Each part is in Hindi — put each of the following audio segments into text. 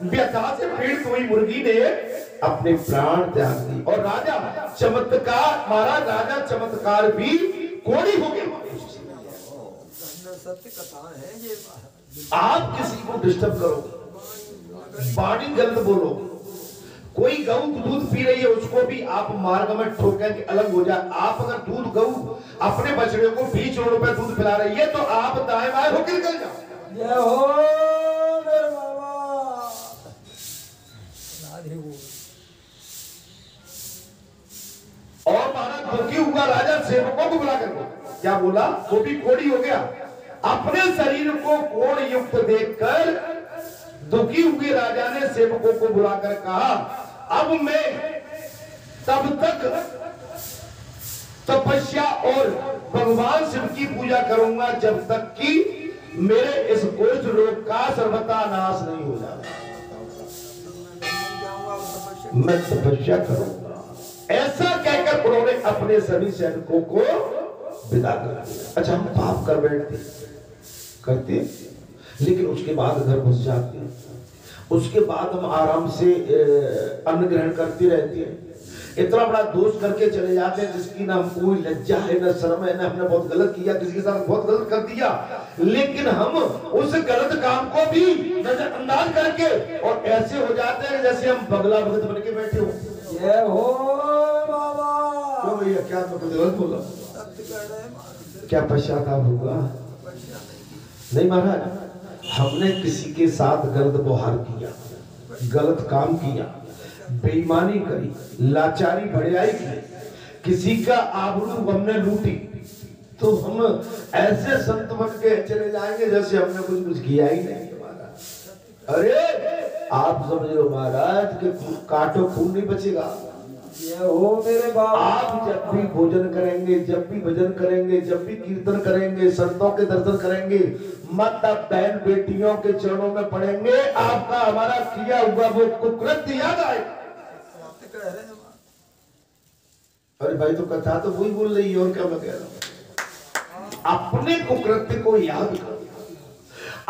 व्यथा से पीड़ित हुई मुर्गी ने अपने प्राण त्याग दिए और राजा चमत्कार, महाराज राजा चमत्कार भी कोड़ी हो गया। सत्य कथा है ये। आप किसी को डिस्टर्ब करो, वाणी गलत बोलो, कोई गौ दूध पी रही है उसको भी आप मार्ग में ठोकर के अलग हो जाए। आप अगर दूध गौ अपने बछड़े को 20 रोड पे दूध पिला रही है तो आप दाएं बाएं होकर निकल जाओ। जय हो मेरे बाबा। और महाराज दुखी हुआ राजा सेवकों को बुला करके क्या बोला, वो भी कोड़ी हो गया। अपने शरीर को कोड़ युक्त देखकर दुखी हुए राजा ने सेवकों को बुलाकर कहा, अब मैं तब तक तपस्या और भगवान शिव की पूजा करूंगा जब तक कि मेरे इस कुष्ठ रोग का सर्वथा नाश नहीं हो जाता। मैं तपस्या करूंगा। ऐसा कहकर उन्होंने अपने सभी सैनिकों को विदा कर दिया। अच्छा, हम पाप कर बैठते करते लेकिन उसके बाद घर घुस जाते हैं, उसके बाद हम आराम से अन्न ग्रहण करते रहते हैं। इतना बड़ा दोष करके चले जाते हैं जिसकी ना कोई लज्जा है ना शर्म है, ना हमने बहुत गलत किया, किसी के साथ बहुत गलत कर दिया, लेकिन हम उस गलत काम को भी नजरअंदाज करके और ऐसे हो जाते हैं जैसे हम बगला भगत बन के बैठे हो। ये हो बाबा। क्यों भैया, क्या मैं कुछ गलत बोला? क्या पश्चाताप होगा? नहीं महाराज, हमने किसी के साथ गलत व्यवहार किया, गलत काम किया, बेईमानी करी, लाचारी बढ़ियाई की, किसी का आबरू हमने लूटी, तो हम ऐसे संत बन के चले जाएंगे जैसे हमने कुछ किया ही नहीं है महाराज। अरे आप समझ लो महाराज कि काटो खून नहीं बचेगा। ये हो मेरे बाबा। आप जब भी भोजन करेंगे, जब भी भजन करेंगे, जब भी कीर्तन करेंगे, संतों के दर्शन करेंगे, माता बहन बेटियों के चरणों में पड़ेंगे, आपका हमारा किया हुआ वो कुकृत्य याद आएगा। अरे भाई, तो कथा तो वही बोल रही है, और क्या मैं कह रहा हूं। अपने कुकृत्य को याद करो,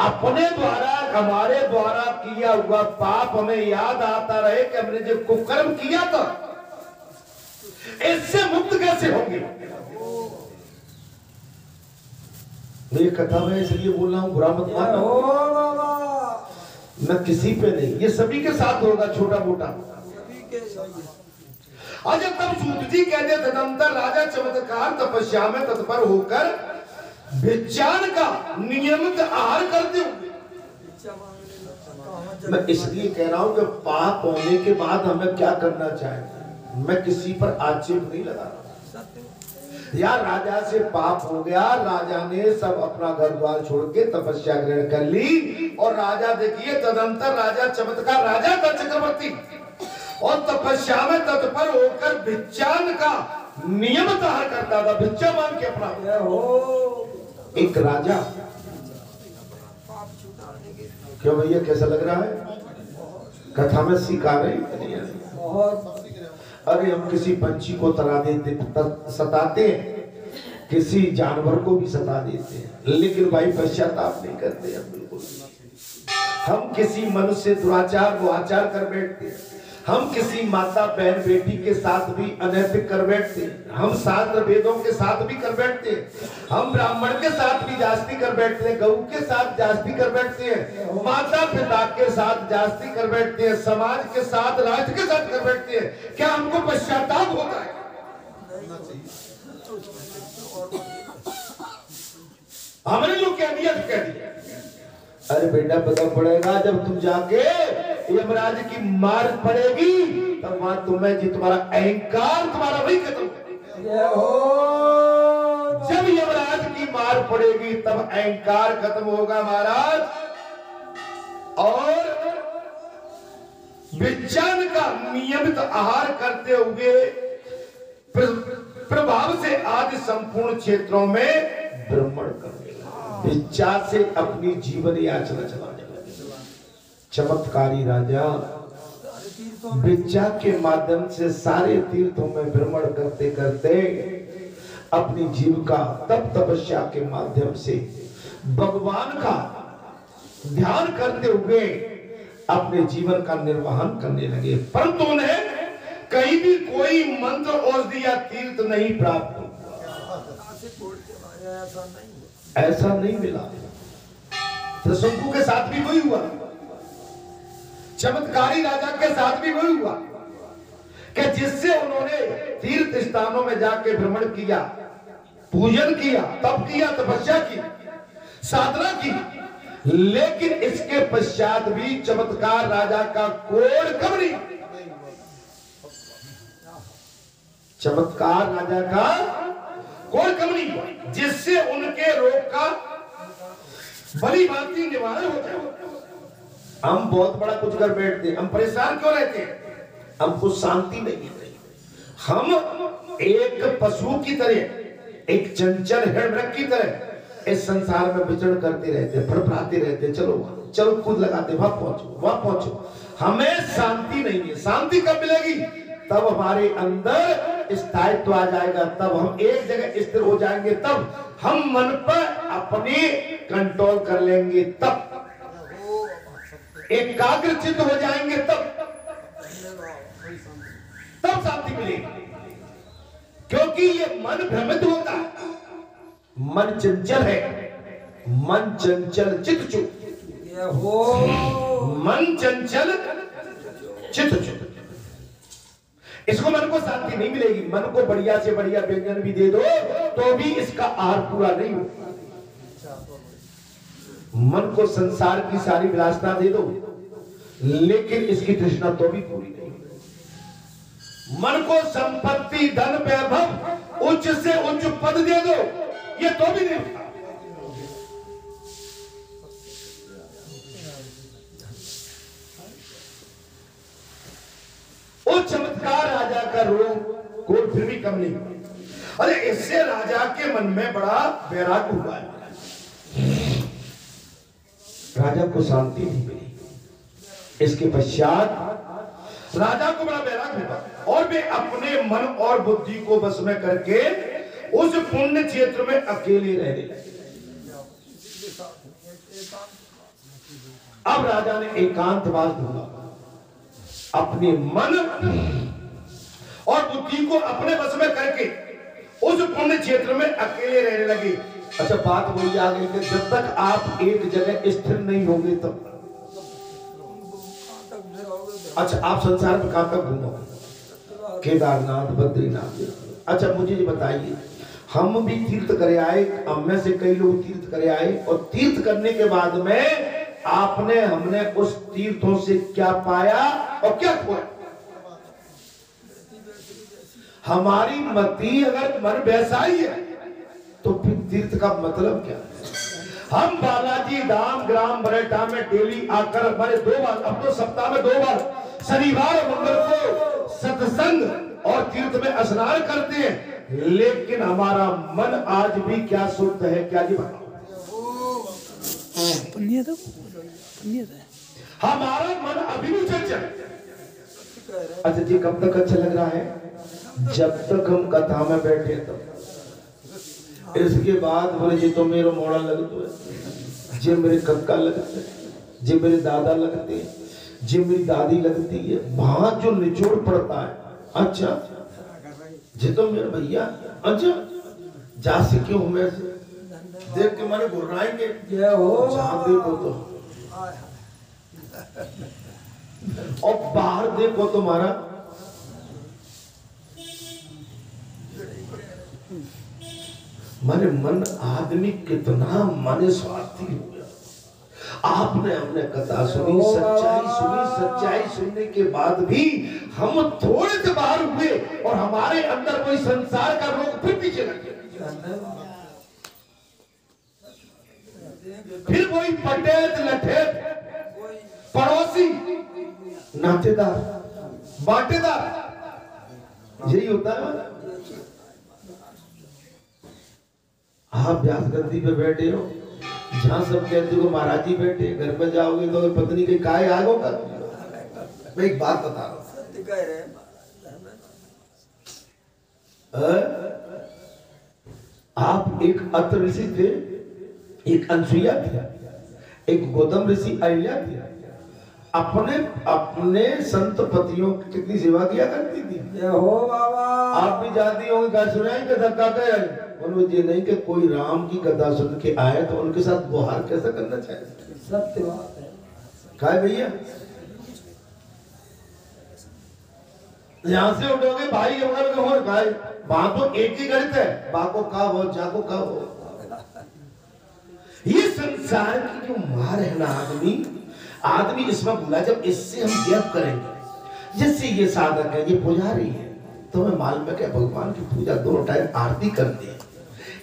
अपने द्वारा हमारे द्वारा किया हुआ पाप हमें याद आता रहे कि हमने जो कुकर्म किया था, इससे मुक्त कैसे होंगे। ये कथा मैं इसलिए बोल रहा हूं, बुरा मत मानना, मैं किसी पे नहीं, ये सभी के साथ होगा, छोटा मोटा। अच्छा, तब सूत जी कहते तदंतर राजा चमत्कार तपस्या में तत्पर होकर भिक्षान का नियमित आहार करते हो। मैं इसलिए कह रहा हूं कि पाप होने के बाद हमें क्या करना चाहिए। मैं किसी पर आक्षेप नहीं लगा रहा। या राजा से पाप हो गया, राजा ने सब अपना घर द्वार छोड़ के तपस्या ग्रहण कर ली, और राजा देखिए तदंतर राजा चमत्कार, राजा था चक्रवर्ती, और तपस्या में तत्पर होकर भिक्षान का नियमित आहार करता था, भिक्षा मांग के अपना। एक राजा, क्यों भैया कैसा लग रहा है? कथा में सीख आ रही है। अरे हम किसी पंछी को तरा देते, सताते हैं, किसी जानवर को भी सता देते हैं, लेकिन भाई पश्चाताप नहीं करते हम बिल्कुल। हम किसी मनुष्य से दुराचार दुराचार कर बैठते हैं, हम किसी माता बहन बेटी के साथ भी अनैतिक कर बैठते हैं, हम शास्त्र वेदों के साथ भी कर बैठते हैं, हम ब्राह्मण के साथ भी जास्ती कर बैठते हैं, गऊ के साथ जास्ती कर बैठते हैं, माता पिता के साथ जास्ती कर बैठते हैं, समाज के साथ, राष्ट्र के साथ कर बैठते हैं। क्या हमको पश्चाताप होता है? हमने जो कह दिया तो कह दिया। अरे बेटा, पता पड़ेगा जब तुम जाके यमराज की मार पड़ेगी, तब वहां तुम्हें जी तुम्हारा अहंकार तुम्हारा वही खत्म। जब यमराज की मार पड़ेगी तब अहंकार खत्म होगा महाराज, और विज्ञान का नियमित आहार करते हुए प्रभाव से आज संपूर्ण क्षेत्रों में भ्रमण करने, इच्छा से अपनी जीवन याचना चलाने लगे। चमत्कारी राजा विद्या के माध्यम से सारे तीर्थों में भ्रमण करते करते अपनी जीविका तप तपस्या के माध्यम से भगवान का ध्यान करते हुए अपने जीवन का निर्वहन करने लगे, परंतु उन्हें कहीं भी कोई मंत्र औषधि या तीर्थ नहीं प्राप्त हुआ। ऐसा नहीं मिला। त्रिशंकु के साथ भी वही हुआ, चमत्कारी राजा के साथ भी वही हुआ कि जिससे उन्होंने तीर्थ स्थानों में जाके भ्रमण किया, पूजन किया, तप किया, तपस्या की, साधना की, लेकिन इसके पश्चात भी चमत्कार राजा का कोड कब नहीं, चमत्कार राजा का कोई कम नहीं हुआ जिससे उनके रोग का भली भांति निवारण हो जाए। हम बहुत बड़ा कुछ कर बैठते हैं, हम परेशान क्यों रहते हैं? हमको शांति नहीं मिलती। हम एक पशु की तरह, एक चंचल हिरण्यक की तरह इस संसार में विचरण करते रहते, फड़फड़ाते रहते, चलो चलो कूद लगाते, वहां पहुंचो वहां पहुंचो। हमें शांति नहीं है। शांति कब मिलेगी? तब हमारे अंदर स्थायित्व आ जाएगा, तब हम एक जगह स्थिर हो जाएंगे, तब हम मन पर अपने कंट्रोल कर लेंगे, तब एकाग्रचित्त हो जाएंगे, तब शांति मिलेगी। क्योंकि ये मन भ्रमित होता है, मन चंचल है, मन चंचल चित्त चुप, मन चंचल चित्त चुप। इसको मन को शांति नहीं मिलेगी। मन को बढ़िया से बढ़िया व्यंजन भी दे दो तो भी इसका आहार पूरा नहीं होगा। मन को संसार की सारी विलासना दे दो लेकिन इसकी तृष्णा तो भी पूरी नहीं। मन को संपत्ति, धन, वैभव, उच्च से उच्च पद दे दो, ये तो भी नहीं। उस चमत्कार राजा का रोग कोई फिर भी कम नहीं हुआ। अरे इससे राजा के मन में बड़ा वैराग्य हुआ है। राजा को शांति नहीं मिली। इसके पश्चात राजा को बड़ा वैराग्य हुआ और वे अपने मन और बुद्धि को बस में करके उस पुण्य क्षेत्र में अकेले रहने लगे। अब राजा ने एकांतवास ढूंढा, अपने मन और बुद्धि को अपने वश में करके उस पुण्य क्षेत्र में अकेले रहने लगे। अच्छा, बात वही आ गई कि जब तक आप एक जगह स्थिर नहीं होंगे तब, अच्छा आप संसार में कहां तक घूमोगे? केदारनाथ, बद्रीनाथ। अच्छा मुझे ये बताइए, हम भी तीर्थ करे आए, हम में से कई लोग तीर्थ करे आए और तीर्थ करने के बाद में आपने हमने उस तीर्थों से क्या पाया और क्या खोया? हमारी मति अगर मन वैसा ही है तो फिर तीर्थ का मतलब क्या? हम बालाजी धाम ग्राम बरेटा में डेली आकर हमारे 2 बार, अब तो सप्ताह में 2 बार, शनिवार और मंगल को सत्संग और तीर्थ में स्नान करते हैं, लेकिन हमारा मन आज भी क्या शुद्ध है? क्या जी बताओ? हमारा मन अभी भी चंचल। अच्छा जी, कब तक अच्छा लग रहा है? जब तक हम कथा में बैठे तब। इसके बाद बोले जी तो मेरा मोड़ा लगता है, जी मेरे कक्का लगते हैं, जी मेरे दादा लगते हैं, जी मेरी दादी लगती है, वहां जो निचोड़ पड़ता है। अच्छा जी तो मेरे भैया, अच्छा जा से क्यों मैं देख के माने घुराएंगे, जहां देखो तो, और बाहर देखो तो मारा माने मन आदमी कितना माने स्वार्थी हो गया। आपने हमने कथा सुनी, सच्चाई सुनने के बाद भी हम थोड़े से बाहर हुए और हमारे अंदर कोई संसार का रोग फिर पीछे लग गया। फिर वही पटेत लठेत, पड़ोसी, नातेदार, बाटेदार, यही होता है। आप व्यास गद्दी पे बैठे हो, जहां सब कहते हो महाराज जी बैठे, घर पे जाओगे तो पत्नी के काय आगो कर। मैं एक बात बता रहा हूं, आप एक अत्र ऋषि थे, एक अनसुईया थी, एक गौतम ऋषि अहिल्या थी। अपने अपने संत पतियों की कितनी सेवा किया करती थी। जय हो बाबा। आप भी जाती होंगी, क्या सुनाई के धक्का के उन्होंने ये नहीं कि कोई राम की कथा सुन के आए तो उनके साथ गुहार कैसा करना चाहिए। सत्य बात है। काय भैया यहाँ से उठोगे भाई अगर हो भाई वहां तो एक ही गणित है, बाको का हो जाको का हो। ये संसार की जो मार है ना, आदमी इसमें भूला जब इससे हम जप करेंगे, जैसे ये साधक है, ये पुजारी है, तो मैं मालूम है कि भगवान की पूजा 2 टाइम आरती करते हैं,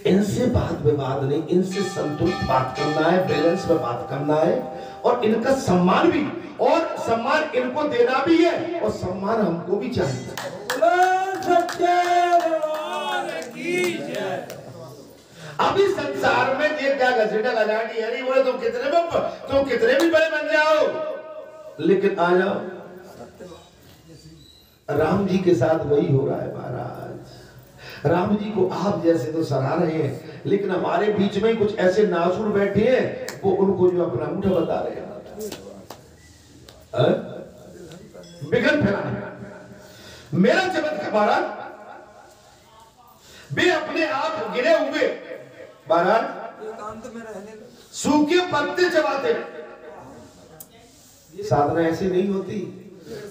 इनसे बात विवाद नहीं, इनसे संतुलित बात करना है, बैलेंस में बात करना है और इनका सम्मान भी, और सम्मान इनको देना भी है और सम्मान हमको भी चाहिए। अभी संसार में ये क्या घसीटा गजाटी है, नहीं बोले तुम कितने भी बड़े बन जाओ, लेकिन आ जाओ। राम जी के साथ वही हो रहा है महाराज। राम जी को आप जैसे तो सराह रहे हैं, लेकिन हमारे बीच में कुछ ऐसे नासुर बैठे हैं, वो उनको जो अपना मुठा बता रहे हैं, विघन फैलाने। मेरा चमत्कार महाराज, वे अपने आप गिरे हुए महाराज सूखे पत्ते चबाते। साधना ऐसी नहीं होती,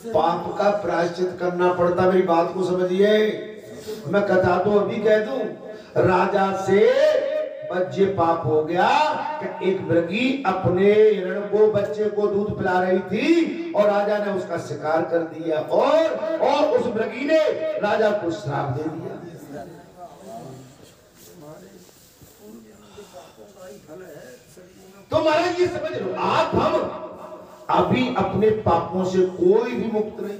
पाप का प्रायश्चित करना पड़ता। मेरी बात को समझिए, मैं कथा तो अभी कह दूं, राजा से बच्चे पाप हो गया कि एक मृगी अपने हिरण को, बच्चे को दूध पिला रही थी और राजा ने उसका शिकार कर दिया और उस मृगी ने राजा को श्राप दे दिया। तो महाराज ये समझ लो, आप हम अभी अपने पापों से कोई भी मुक्त नहीं।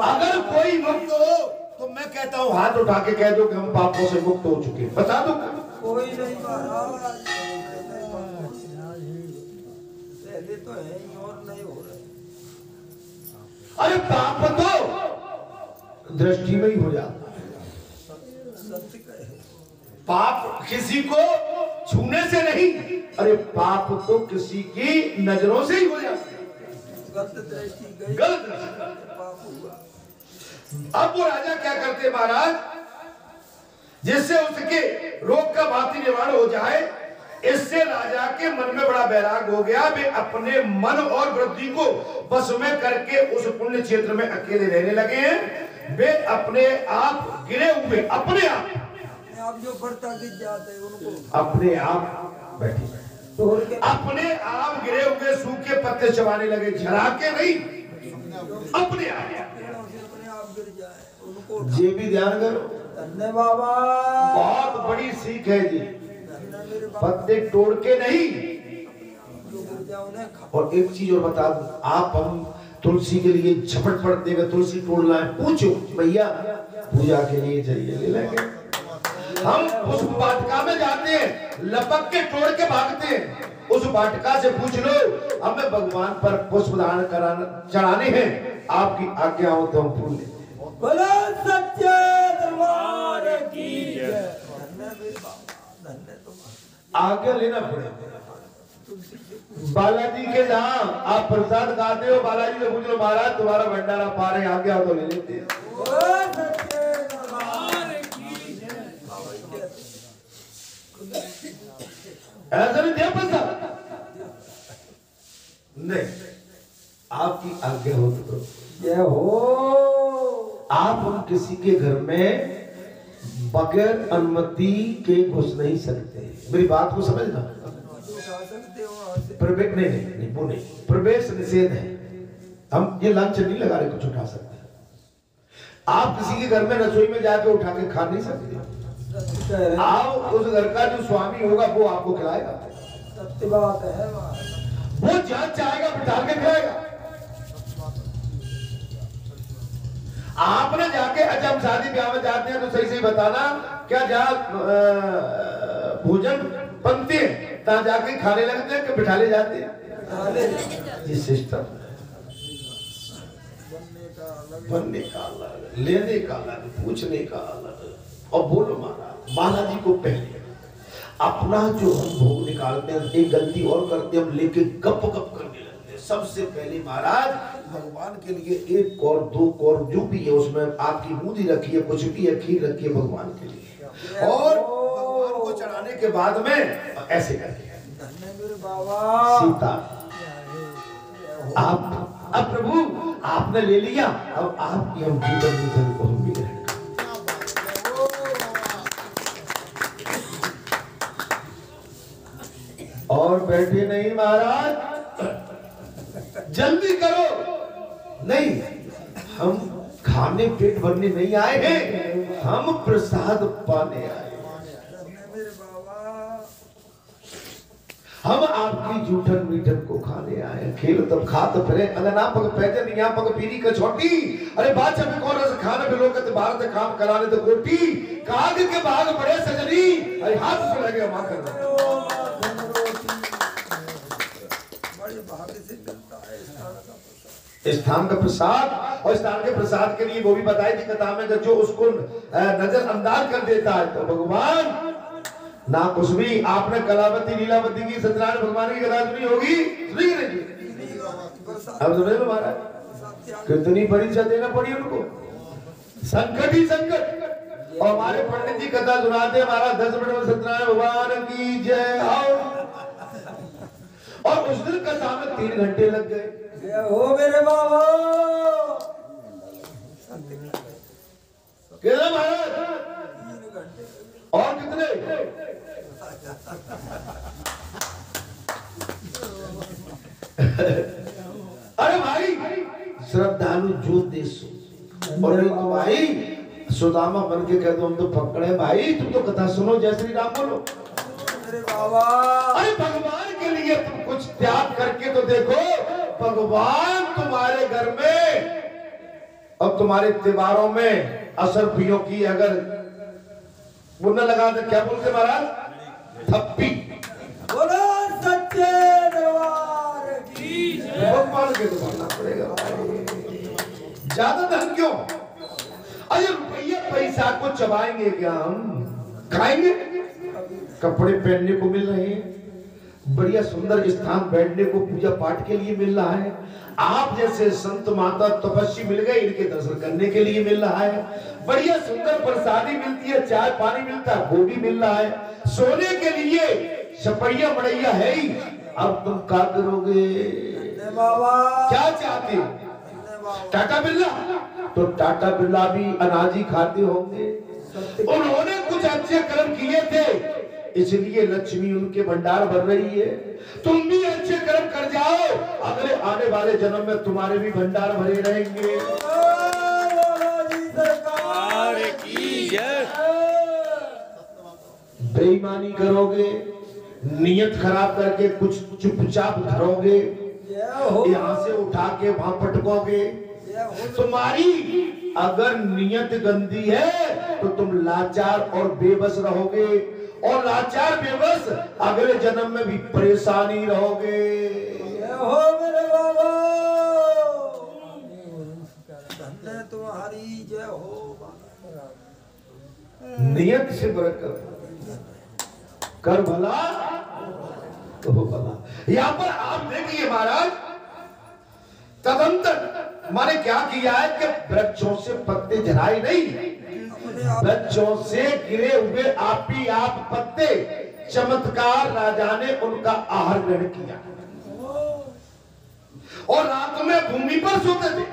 अगर कोई मुक्त हो तो मैं कहता हूँ हाथ उठा के कह दो कि हम पापों से मुक्त हो चुके, बता दो। कोई नहीं महाराज, पहले तो है ही और नहीं हो रहे। अरे पाप तो दृष्टि में ही हो जाता है, पाप किसी को छूने से नहीं, अरे पाप तो किसी की नजरों से ही हो जाता है, गलत पाप हुआ। अब वो राजा क्या करते महाराज, जिससे उसके रोग का भांति निवारण हो जाए, इससे राजा के मन में बड़ा बैराग हो गया। वे अपने मन और वृद्धि को बस में करके उस पुण्य क्षेत्र में अकेले रहने लगे हैं। वे अपने आप गिरे हुए, अपने आप जो बढ़ता गिर जाते हैं उनको अपने आप बैठे, अपने आप गिरे हुए सूखे पत्ते चबाने लगे, झरा के नहीं, अपने आप गिर जाए उनको। ये भी ध्यान करो, धन्य बाबा, बहुत बड़ी सीख है जी, पत्ते तोड़ के नहीं। और एक चीज और बता दूं, आप हम तुलसी के लिए झपट पड़ देगा, तुलसी तोड़ना है, पूछो भैया पूजा के लिए चाहिए, ले लेंगे। हम उस वाटिका में जाते हैं, लपक के तोड़ के भागते हैं, उस वाटिका से पूछ लो हमें भगवान पर पुष्प दान कराना चढ़ाने हैं, आपकी आज्ञा हो तो हम फूल लेते हैं। बोलो सच्चे दरबार की जय। आज्ञा लेना पड़ेगा। बालाजी के जहाँ आप प्रसाद खाते हो, बालाजी से पूछ लो महाराज तुम्हारा भंडारा पा रहे, आज्ञा हो तो ले लेते हैं। ऐसा नहीं दिया पैसा नहीं, आपकी आज्ञा हो तो जय हो। आप हम किसी के घर में बगैर अनुमति के घुस नहीं सकते, मेरी बात को समझना। प्रवेश नहीं, वो नहीं, प्रवेश निषेध है, हम ये लंच नहीं लगा रहे कुछ उठा सकते। आप किसी के घर में रसोई में जाके उठा के खा नहीं सकते, आओ उस घर का जो स्वामी होगा वो आपको खिलाएगा। सत्य बात है, वो जहाँ चाहेगा बिठा के खिलाएगा। आपने जाके, अच्छा हम शादी ब्याह में जाते हैं तो सही सही बताना, क्या जहाँ भोजन बनते हैं तहाँ जाके खाने लगते हैं कि बिठा ले जाते हैं? ये सिस्टम बनने का अलग, लेने का अलग, पूछने का अलग। और बोलो महाराज, बालाजी को पहले अपना जो हम भोग निकालते हैं, एक गलती और करते हम लेके गप गप करने लगते हैं, सबसे पहले महाराज भगवान के लिए 1 कौर 2 कौर जो भी है उसमें आपकी बूंदी रखी है, कुछ भी है, खीर रखी है भगवान के लिए, और भगवान को चढ़ाने के बाद में ऐसे करके सीता आप अब प्रभु आपने ले लिया, अब आपकी हम जीवन को हम भी ग्रहण करें। और बैठे नहीं महाराज, जल्दी करो, नहीं हम खाने पेट भरने नहीं आए हैं, हम प्रसाद पाने आए, हम आपकी जूठन मीठन को खाने आए। खेल तब खात फिरे अगर ना पग पैदल यहाँ पग पीरी का छोटी, अरे बादशाह में कौन रस खाने पे लोग कहते बाहर से काम कराने तो कोटी, काग के भाग बड़े सजनी, अरे हाथ से लगे मां कर स्थान का प्रसाद, और स्थान के प्रसाद के लिए वो भी बताई थी कथा में, जो उसको नजरअंदाज कर देता है तो भगवान ना कुछ भी। आपने कलावती लीलावती की सत्यनारायण भगवान की कथा सुनी होगी, सुनी नहीं? अब सुने लो महाराज, कितनी परीक्षा देना पड़ी उनको, संकट ही संकट। और हमारे पंडित जी कथा सुनाते महाराज 10 मिनट में सत्यनारायण भगवान की जय आओ, और उस दिन कथा में 3 घंटे लग गए। हो मेरे बाबा कितना महाराज, और कितने? अरे भाई श्रद्धालु जो देश, और नहीं तो भाई सुदामा बन के कह दो हम तो पकड़े भाई, तुम तो कथा सुनो, जय श्री राम बोलो। अरे बाबा, अरे भगवान के लिए तुम कुछ त्याग करके तो देखो, भगवान तुम्हारे घर में और तुम्हारे त्योहारों में असरफियों की अगर वो न लगा दे, क्या बोलते महाराज, थप्पी, बोलो सच्चे दरबार की जय। भगवान के तो मानना पड़ेगा ज्यादा धन क्यों? अरे रुपया पैसा को चबाएंगे क्या हम, खाएंगे? कपड़े पहनने को मिल रहे हैं, बढ़िया सुंदर स्थान बैठने को पूजा पाठ के लिए मिल रहा है, आप जैसे संत माता तपस्वी मिल गए, इनके दर्शन करने के लिए मिल रहा है, बढ़िया सुंदर प्रसादी मिलती है, चाय पानी मिलता है वो भी मिल रहा है, सोने के लिए छपैया मड़ैया है ही। अब तुम क्या करोगे, क्या चाहते हो? टाटा बिरला, तो टाटा बिरला भी अनाजी खाते होंगे, उन्होंने कुछ अच्छे कर्म किए थे इसलिए लक्ष्मी उनके भंडार भर रही है। तुम भी अच्छे कर्म कर जाओ, अगले आने वाले जन्म में तुम्हारे भी भंडार भरे रहेंगे। बेईमानी करोगे, नियत खराब करके कुछ चुपचाप धरोगे, यहाँ से उठा के वहां पटकोगे, तुम्हारी अगर नियत गंदी है तो तुम लाचार और बेबस रहोगे, और लाचार बेबस अगले जन्म में भी परेशानी रहोगे। हो मेरे बाबा, धन्य तुम्हारी जय हो। नियत से बरकत, कर भला तो भला। यहाँ पर आप देखिए महाराज, तदंतर माने क्या किया है कि वृक्षों से पत्ते झराए नहीं, वृक्षों से गिरे हुए आप ही आप पत्ते चमत्कार राजा ने उनका आहार ग्रहण किया, और रात में भूमि पर सोते थे।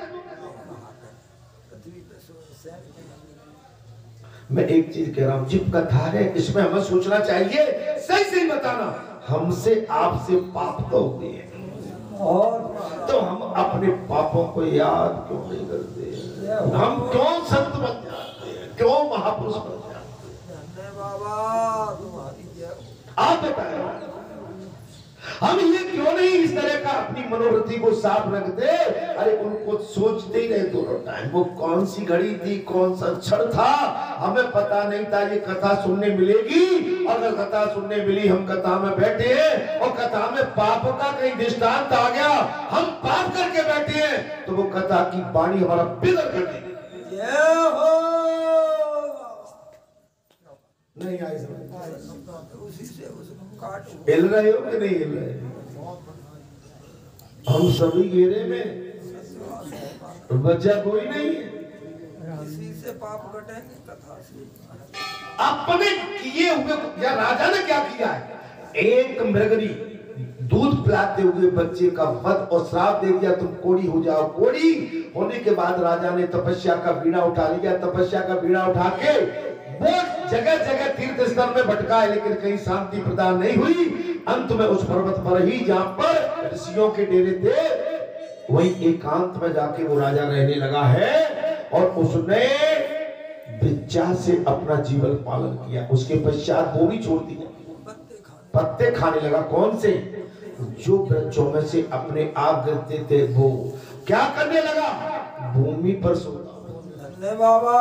मैं एक चीज कह रहा हूं, जिप कथा है इसमें हमें सोचना चाहिए, सही सही बताना, हमसे आपसे पाप तो हुए हैं, और तो हम अपने पापों को याद क्यों नहीं करते, हम क्यों संत बन जाते हैं, क्यों महापुरुष बन जाते हैं? बाबा तुम्हारी जय हो। आप बताएं, हम ये क्यों नहीं इस तरह का अपनी मनोवृत्ति को साफ रखते? अरे उनको सोचते ही रहे दोनों टाइम, वो कौन सी घड़ी थी, कौन सा क्षण था, हमें पता नहीं था ये कथा सुनने मिलेगी। अगर कथा सुनने मिली, हम कथा में बैठे हैं और कथा में पाप का कहीं दृष्टांत आ गया, हम पाप करके बैठे हैं, तो वो कथा की वाणी हमारा बिगड़ कर देगी। जय हो। नहीं आई समझ, उसी से उसको काटो। हिल रहे हो कि नहीं हिल रहे? हम सभी घेरे में, बच्चा कोई नहीं है। इसी से पाप कटेंगे कथा से। अपने किए हुए या राजा ने क्या किया है, एक मृगनी दूध पिलाते हुए बच्चे का वध और श्राप दे दिया, तुम कोड़ी हो जाओ। कोड़ी होने के बाद राजा ने तपस्या का बीड़ा उठा लिया। तपस्या का बीड़ा उठा के वो जगह जगह तीर्थ स्थल में भटका है, लेकिन कहीं शांति प्रदान नहीं हुई। अंत में उस पर्वत पर ही जहां पर ऋषियों के डेरे थे, वही एकांत में जाके वो राजा रहने लगा है। और उसने विद्या से अपना जीवन पालन किया। उसके पश्चात वो भी छोड़ दिया, पत्ते खाने लगा। कौन से? जो वृक्षों में से अपने आप गिरते थे वो क्या करने लगा, भूमि पर सोता। धन्य बाबा।